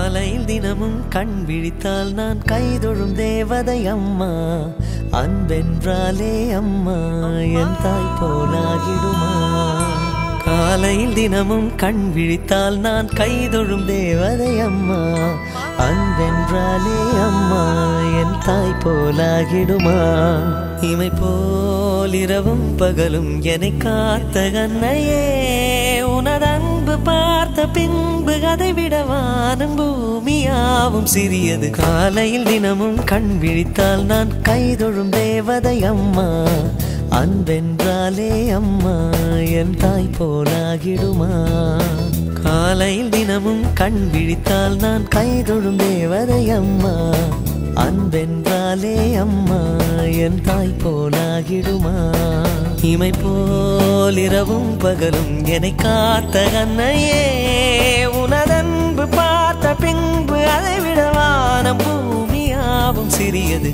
காலையில் தினமும் கண் விழித்தால் நான் கைதொழும் தேவதை அம்மா. அன்பென்றாலே அம்மா என் தாய் போலாகிடுமா. காலையில் தினமும் கண் விழித்தால் நான் கைதொழும் தேவதை அம்மா. அன்பென்றாலே அம்மா என் தாய் போலாகிடுமா. இமை போல் இரவும் பகலும் என்னை காத்த கண்ணையே, உனதன்பு பார்த்த பின்பு அதை விட வானம் பூமியாவும் சிறியது. காலையில் தினமும் கண் விழித்தால் நான் கைதொழும் தேவதை அம்மா. அன்பென்றாலே அம்மா என் தாய் போலாகிடுமா. காலையில் தினமும் கண் விழித்தால் நான் கைதொழும் தேவதை அம்மா. அன்பென்றாலே அம்மா என் தாய் போலாகிடுமா. இமை போல் இரவும் பகலும் என்னை காத்த கண்ணையே, உனதன்பு பார்த்த பின்பு அதை விட வானம் பூமியாவும் சிறியது.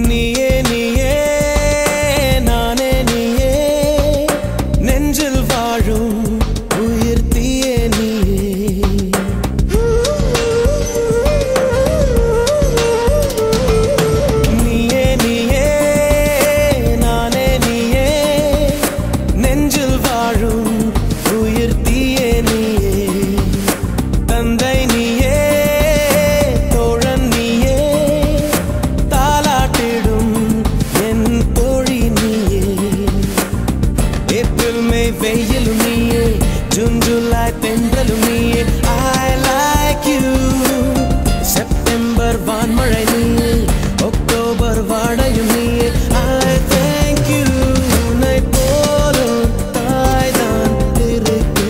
நீயே நீயே நானே நீயே, நெஞ்சில் வாழும் உயிர் தீயே நீயே. நீயே நீயே நானே நீயே, நெஞ்சில் வாழும் உயிர் தீயே நீயே. தந்தை நீயே தோழன் நீயே, வெயிலும் நீயே ஜூன் ஜூலை தென்றலும் நீயே. I like you. செப்டம்பர் வான்மழை நீயே, அக்டோபர் வாடையும் நீயே. I thank you. உன்னை போலும் தாய்தான் இருக்க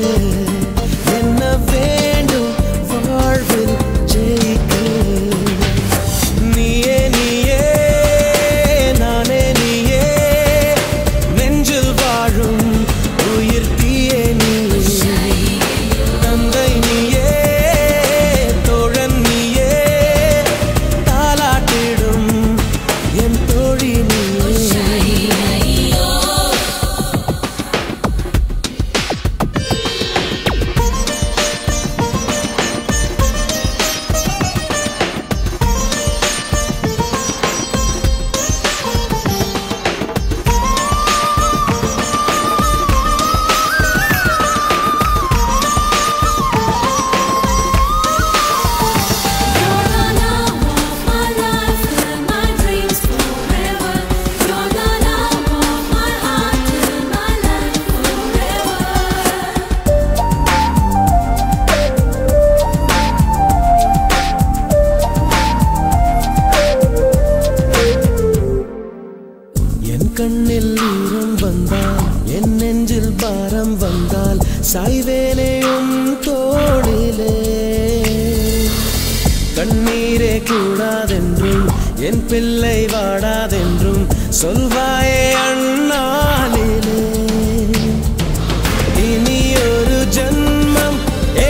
என்ன வேண்டும் வாழ்வில் ஜெயிக்க. நீயே நீயே நானே நீயே, நெஞ்சில் வாழும் உயிர் தீயே நீயே. தந்தை நீயே தோழன் நீயே, தாலாட்டிடும் என் தோழி நீயே. என் கண்ணில் ஈரம் வந்தால், என் நெஞ்சில் பாரம் வந்தால், சாய்வேனே உன் தோளிலே. கண்ணீரே கூடாதென்றும் என் பிள்ளை வாடாதென்றும் சொல்வாயே அண்ணாலிலே. இனி ஒரு ஜன்மம்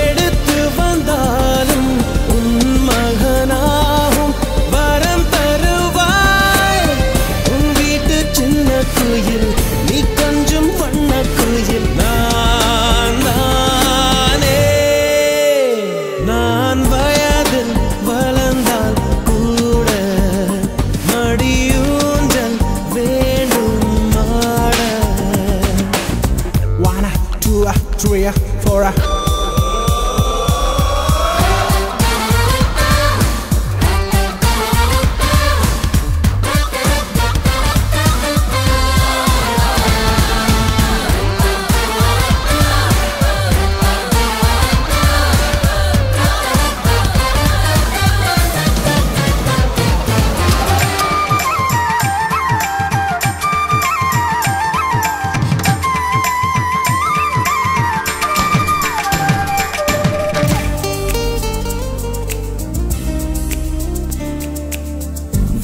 எடுத்து வந்தாலும் உன் மகனாகும் வரம் தருவாய். உன் வீட்டு சின்ன குயில் நீ கொஞ்சம் வண்ண குயில். நான் நானே நான் வயதில் வளர்ந்தால் கூட மடியூஞ்சல் வேண்டும்.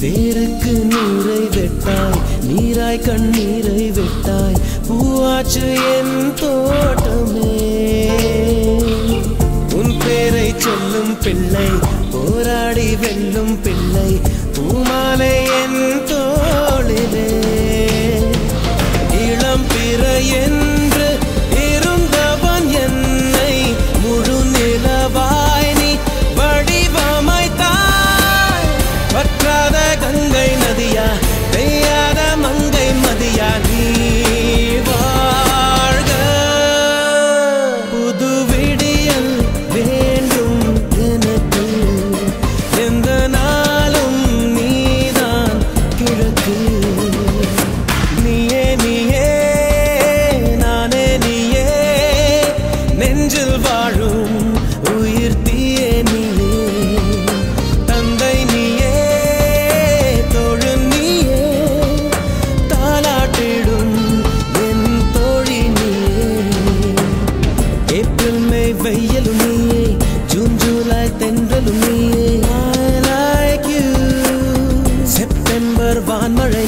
வேருக்கு நீரை வெட்டாய், நீராய் கண்ணீரை வெட்டாய், பூவாச்சு என் தோட்டமே. உன் பேரை சொல்லும் பிள்ளை, போராடி வெல்லும் பிள்ளை, பூமாலை என் தோளிலே. இளம் பிறை என்று இருந்தவன் என்னை முழு நிலவாய் நீ வடிவமைத்தாய். வற்றாத கங்கை நதியா, பெய்யாத மங்கை மதியா, நீ வாழ்க. புது விடியல் வேண்டும் எனக்கு, எந்த நாளும் நீதான் கிழக்கு. நீயே நீயே நானே நீயே, நெஞ்சில் வாழும் உயிர் தீயே நீயே. தந்தை நீயே, தோழன் நீயே, தாலாட்டிடும் என் தோழி நீயே. ஏப்ரல் மே வெயிலும் நீயே, ஜூன் ஜூலை தென்றலும் நீயே. I like you. செப்டம்பர் வான்மழை